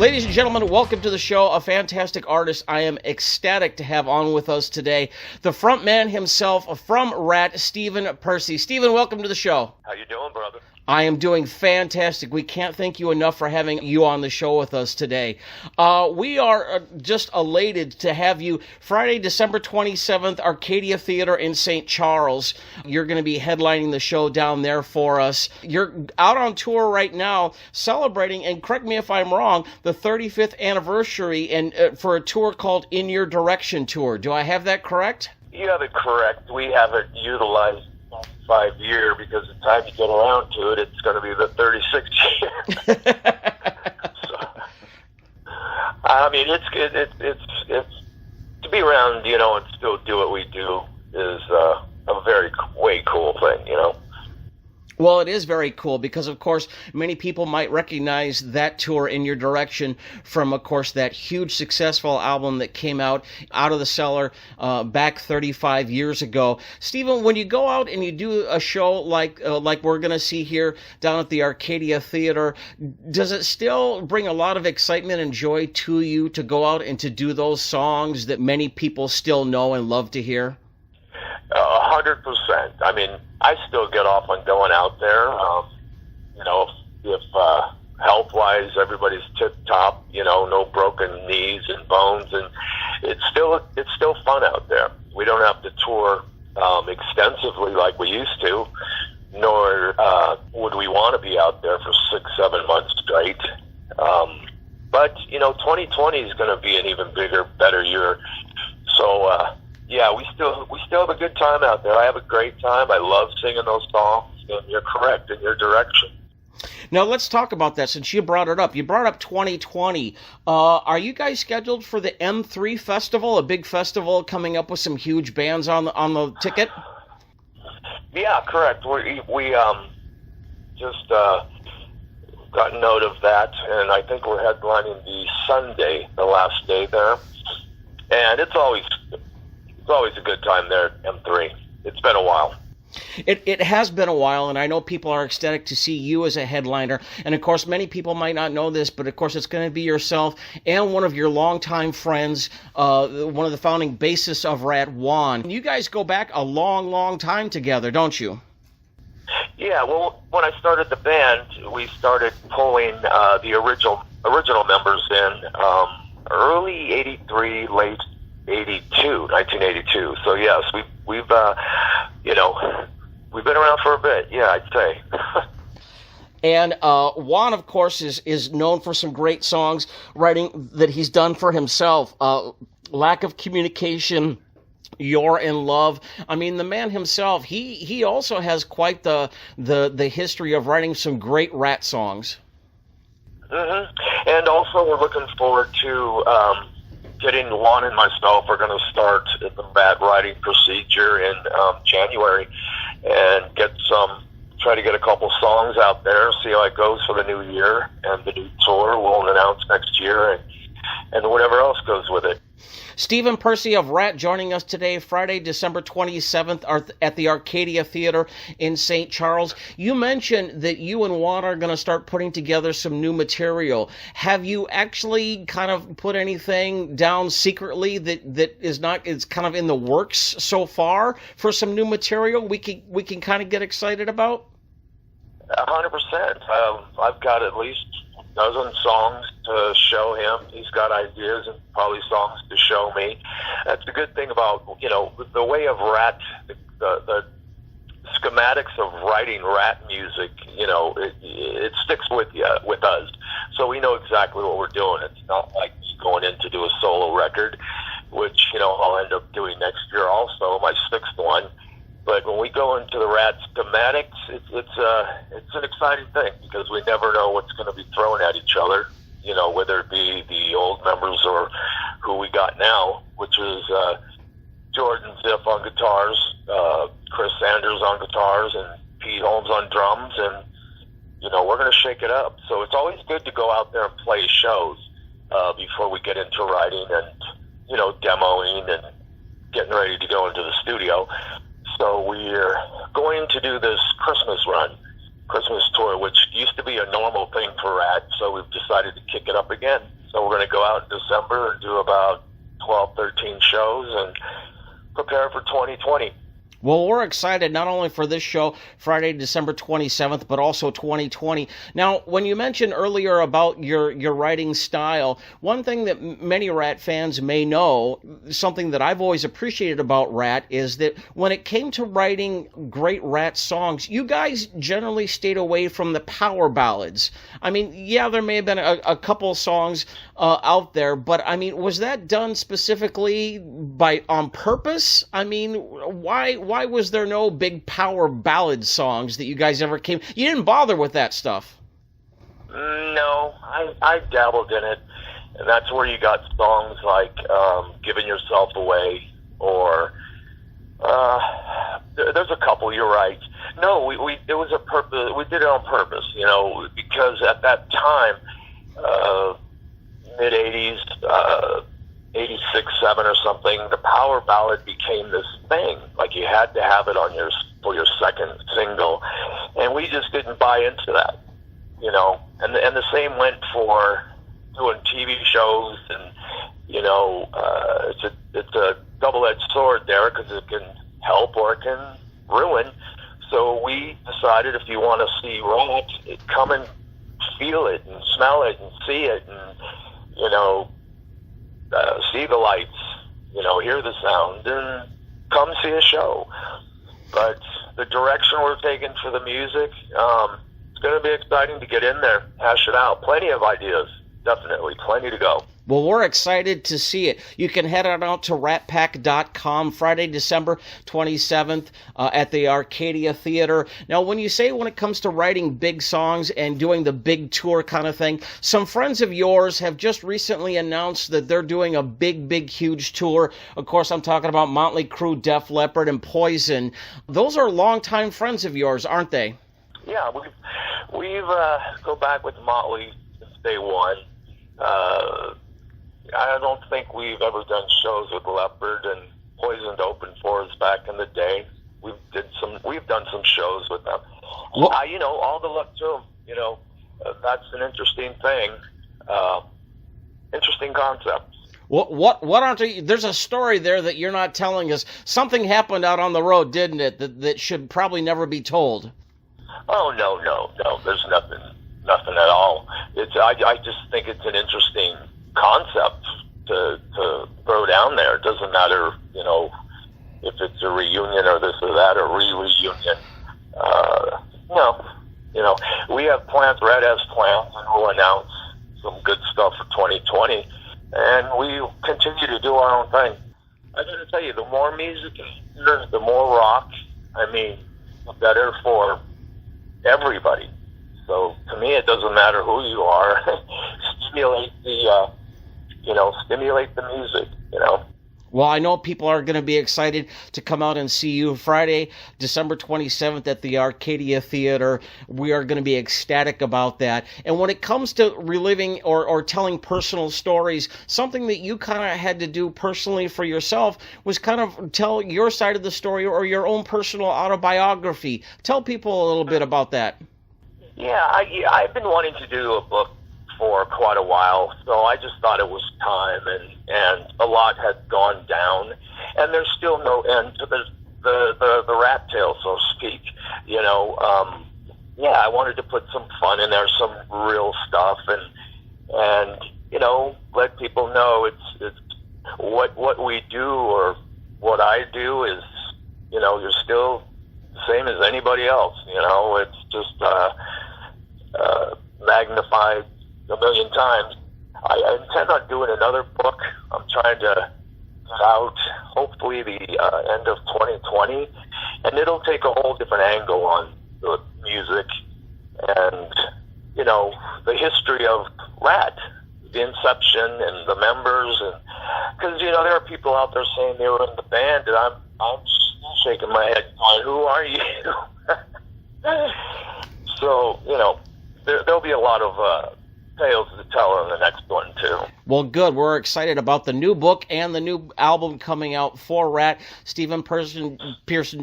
Ladies and gentlemen, welcome to the show. A fantastic artist I am ecstatic to have on with us today. The front man himself from RATT, Stephen Pearcy. Stephen, welcome to the show. How you doing, brother? I am doing fantastic. We can't thank you enough for having you on the show with us today. We are just elated to have you Friday, December 27th, Arcadia Theater in St. Charles. You're going to be headlining the show down there for us. You're out on tour right now celebrating, and correct me if I'm wrong, the 35th anniversary and for a tour called In Your Direction Tour. Do I have that correct? You have it correct. We have it utilized 5 year because the time you get around to it, it's going to be the 36th year. So, I mean, it's to be around, and still do what we do is a very way cool thing, Well, it is very cool because, of course, many people might recognize that tour In Your Direction from, of course, that huge successful album that came out of the cellar back 35 years ago. Stephen, when you go out and you do a show like we're going to see here down at the Arcadia Theater, does it still bring a lot of excitement and joy to you to go out and to do those songs that many people still know and love to hear? 100%. I mean, I still get off on going out there. If health-wise everybody's tip-top, no broken knees and bones, and it's still fun out there. We don't have to tour extensively like we used to, nor would we want to be out there for 6-7 months straight. But 2020 is going to be an even bigger, better year. So. Yeah, we still have a good time out there. I have a great time. I love singing those songs, and you're correct, In Your Direction. Now, let's talk about that since you brought it up. You brought up 2020. Are you guys scheduled for the M3 Festival, a big festival coming up with some huge bands on the ticket? Yeah, correct. We just got note of that, and I think we're headlining the Sunday, the last day there. And it's always a good time there at M3. It's been a while. It has been a while, and I know people are ecstatic to see you as a headliner. And, of course, many people might not know this, but, of course, it's going to be yourself and one of your longtime friends, one of the founding bassists of RATT, Juan. You guys go back a long, long time together, don't you? Yeah, well, when I started the band, we started pulling the original members in early 83, late 1982. So yes, we've been around for a bit. Yeah, I'd say. And Juan, of course, is known for some great songs writing that he's done for himself. Lack of Communication, You're in Love. I mean, the man himself, he also has quite the history of writing some great RATT songs. Mm-hmm. And also, we're looking forward to. Getting Juan and myself are going to start the RATT writing procedure in January and try to get a couple songs out there, see how it goes for the new year and the new tour we'll announce next year and whatever else goes with it. Stephen Pearcy of RATT joining us today, Friday, December 27th at the Arcadia Theater in St. Charles. You mentioned that you and Juan are going to start putting together some new material. Have you actually kind of put anything down secretly that is kind of in the works so far for some new material we can kind of get excited about? 100%. I've got at least a dozen songs to show him. He's got ideas and probably songs to show me. That's the good thing about, the way of RATT, the schematics of writing RATT music, it sticks with us. So we know exactly what we're doing. It's not like me going in to do a solo record, which, I'll end up doing next year also, my 6th one. But when we go into the RATT schematics, it's an exciting thing because we never know what's going to be thrown at each other, whether it be the old members or who we got now, which is Jordan Ziff on guitars, Chris Sanders on guitars, and Pete Holmes on drums, and, we're going to shake it up. So it's always good to go out there and play shows before we get into writing and, demoing and getting ready to go into the studio. So we're going to do this Christmas tour, which used to be a normal thing for RATT, so we've decided to kick it up again. So we're going to go out in December and do about 12, 13 shows and prepare for 2020. Well, we're excited not only for this show, Friday, December 27th, but also 2020. Now, when you mentioned earlier about your writing style, one thing that many RATT fans may know, something that I've always appreciated about RATT, is that when it came to writing great RATT songs, you guys generally stayed away from the power ballads. I mean, yeah, there may have been a couple songs out there, but I mean, was that done specifically on purpose? I mean, why was there no big power ballad songs that you guys ever came? You didn't bother with that stuff. No, I dabbled in it, and that's where you got songs like "Giving Yourself Away" or there's a couple. You're right. No, it was a purpose. We did it on purpose, you know, because at that time, mid '80s. 86, 7 or something, the power ballad became this thing. Like you had to have it for your second single, and we just didn't buy into that, you know. And the same went for doing TV shows, and you know, it's a double-edged sword there because it can help or it can ruin. So we decided if you want to see RATT, come and feel it and smell it and see it, and you know. See the lights, you know, hear the sound, and come see a show. But the direction we're taking for the music, it's going to be exciting to get in there, hash it out. Plenty of ideas, definitely, plenty to go. Well, we're excited to see it. You can head on out to ratpack.com Friday, December 27th at the Arcadia Theater. Now, when it comes to writing big songs and doing the big tour kind of thing, some friends of yours have just recently announced that they're doing a big, huge tour. Of course, I'm talking about Motley Crue, Def Leppard, and Poison. Those are longtime friends of yours, aren't they? Yeah, we've go back with Motley since day one. I don't think we've ever done shows with Leopard, and Poison opened for us back in the day. We've done some shows with them. Well, you know, all the luck to them. You know, that's an interesting thing. Interesting concept. What aren't you? There's a story there that you're not telling us. Something happened out on the road, didn't it? That should probably never be told. Oh no. There's nothing at all. I just think it's an interesting concept to throw down there. It doesn't matter, you know, if it's a reunion or this or that or reunion. No, you know, we have plans. RATT has plans, and we'll announce some good stuff for 2020, and we continue to do our own thing. I got to tell you, the more music, the more rock. I mean, the better for everybody. So to me, it doesn't matter who you are. Stimulate the music, you know. Well, I know people are going to be excited to come out and see you Friday, December 27th at the Arcadia Theater. We are going to be ecstatic about that. And when it comes to reliving or telling personal stories, something that you kind of had to do personally for yourself was kind of tell your side of the story or your own personal autobiography. Tell people a little bit about that. Yeah, I've been wanting to do a book for quite a while, so I just thought it was time, and a lot had gone down, and there's still no end to the rat tail, so to speak. You know, I wanted to put some fun in there, some real stuff, and you know, let people know it's what we do or what I do is, you know, you're still the same as anybody else. You know, it's just magnified a million times. I intend on doing another book. I'm trying to get out hopefully the end of 2020, and it'll take a whole different angle on the music and, you know, the history of RATT, the inception and the members, and because, you know, there are people out there saying they were in the band, and I'm shaking my head going, who are you? So, you know, there'll be a lot of tales to tell in the next one, too. Well, good. We're excited about the new book and the new album coming out for RATT. Stephen Pearson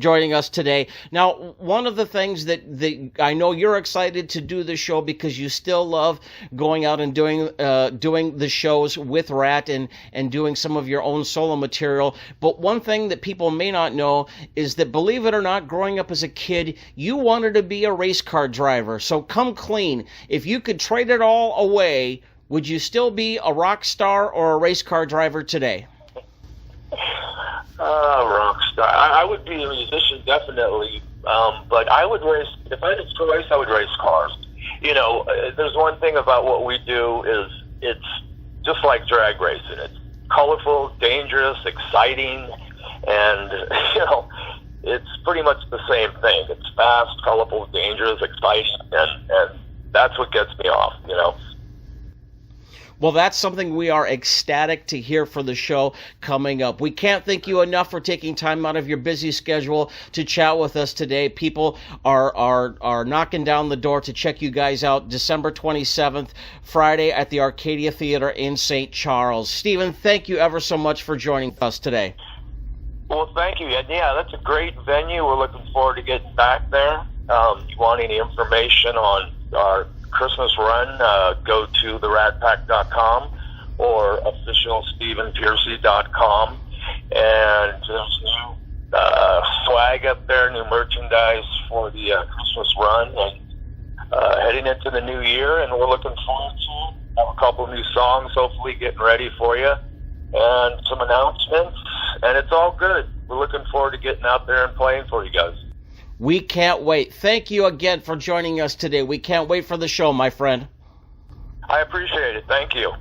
joining us today. Now, one of the things that I know you're excited to do the show because you still love going out and doing the shows with RATT and doing some of your own solo material. But one thing that people may not know is that, believe it or not, growing up as a kid, you wanted to be a race car driver. So come clean. If you could trade it all away, would you still be a rock star or a race car driver today? Rock star. I would be a musician, definitely. But I would race, if I had a choice, I would race cars. You know, there's one thing about what we do is it's just like drag racing. It's colorful, dangerous, exciting, and, you know, it's pretty much the same thing. It's fast, colorful, dangerous, exciting, and that's what gets me off, you know. Well, that's something we are ecstatic to hear for the show coming up. We can't thank you enough for taking time out of your busy schedule to chat with us today. People are knocking down the door to check you guys out December 27th, Friday at the Arcadia Theater in St. Charles. Stephen, thank you ever so much for joining us today. Well, thank you. Yeah, that's a great venue. We're looking forward to getting back there. You want any information on our Christmas run, go to theratpack.com or officialstephenpearcy.com, and there's new swag up there, new merchandise for the Christmas run, and heading into the new year, and we're looking forward to have a couple new songs hopefully getting ready for you, and some announcements, and it's all good. We're looking forward to getting out there and playing for you guys. We can't wait. Thank you again for joining us today. We can't wait for the show, my friend. I appreciate it. Thank you.